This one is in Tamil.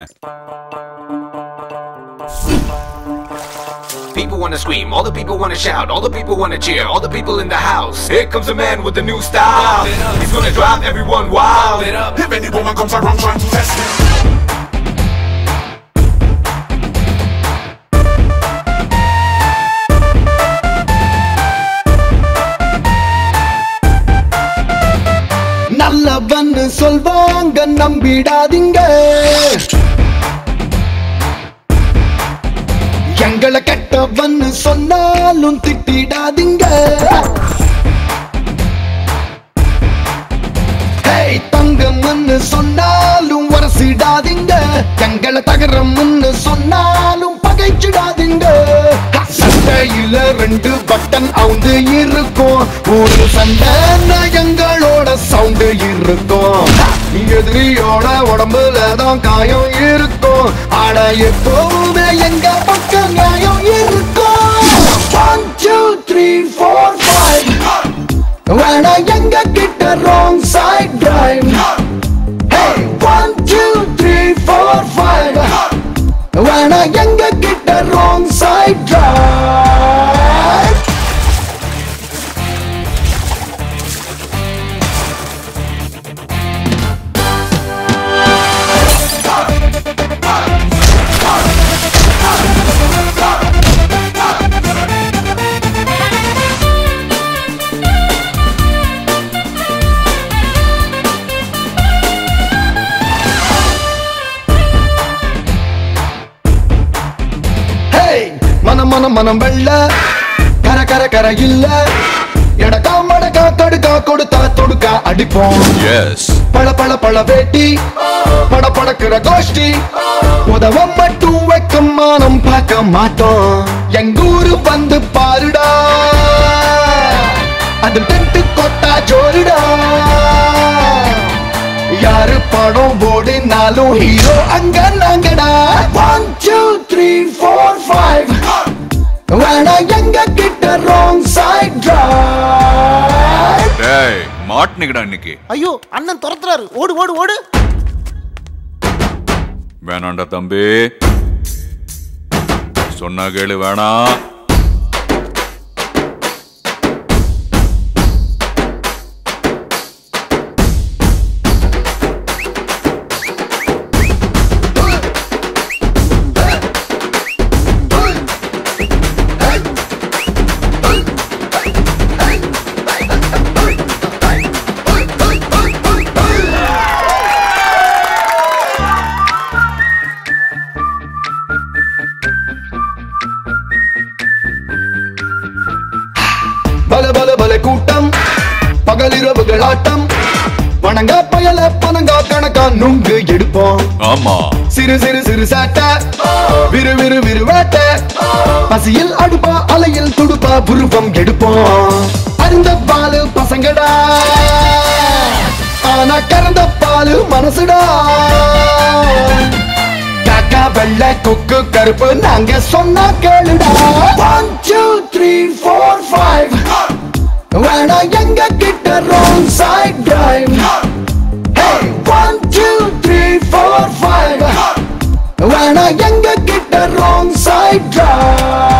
People wanna scream, all the people wanna shout, all the people wanna cheer, all the people in the house. Here comes a man with a new style. He's gonna drive everyone wild. If any woman comes around trying to test me, நல்லவன்னு சொல்வாங்க நம்பிடாதீங்க, எங்களை கெட்டவன்னு சொன்னாலும் திட்டிடாதீங்க. தங்கம்னு சொன்னாலும் வரசிடாதீங்க, எங்களை தகரம்னு சொன்னாலும் பகைச்சிடாதீங்க. சட்டையில 2 பட்டன் அவுந்து இருக்கும், ஒரு சண்டை எங்களோட சவுண்டு இருக்கும். எதிரியோட உடம்புல தான் காயம் இருக்கும், ஆனா எப்பவுமே எங்க பக்கம் நியாயம் இருக்கும். 1 2 3 4 5 வேணா எங்க கிட்ட wrong side drive. Hey 1 2 3 4 5 வேணா எங்க கிட்ட wrong side drive. மனம் வெள்ள கர கர கர இல்ல, எடக்கா மடக்கா தடுக்கா கொடுத்தா தொடுக்கா அடிப்போம். பழ பழ பழ வேட்டி பட படக்கிற கோஷ்டி, உதவ மட்டும் வைக்க மானம் பார்க்க மாட்டோம். எங்கூரு வந்து பாருடா, அது டென்ட் கொட்டா ஜோருடா. யாரு படம் ஓடினாலும் ஹீரோ அங்க நாங்கடா. 1 2 3 4 5 வேணா எங்க கிட்ட wrong side drive. டேய் மாட்னிக்கடா இன்னைக்கு. ஐயோ அண்ணன் துரத்துறாரு, ஓடு ஓடு ஓடு. வேணாண்டா தம்பி, சொன்னா கேளு. வேணா பல பல பல கூட்டம், பகலிரவுகள் ஆட்டம், வணங்க பயல பனங்கா கணக்கா நுங்கு எடுப்போம். ஆமா சிறு சிறு சிறு சாட்ட விறு விறு விறு வேட்ட, பசியில் அடுப்பா அலையில் துடுப்பா புருவம் எடுப்போம். அருந்த பாலு பசங்கடா, ஆனா கறந்த பாலு மனசுடா. காக்கா வெள்ள கொக்கு கருப்பு நாங்க சொன்னா கேளுடா. 1 2 3 4 5 வேணா எங்க கிட்ட wrong side drive. Hey 1 2 3 4 5 வேணா எங்க கிட்ட wrong side drive.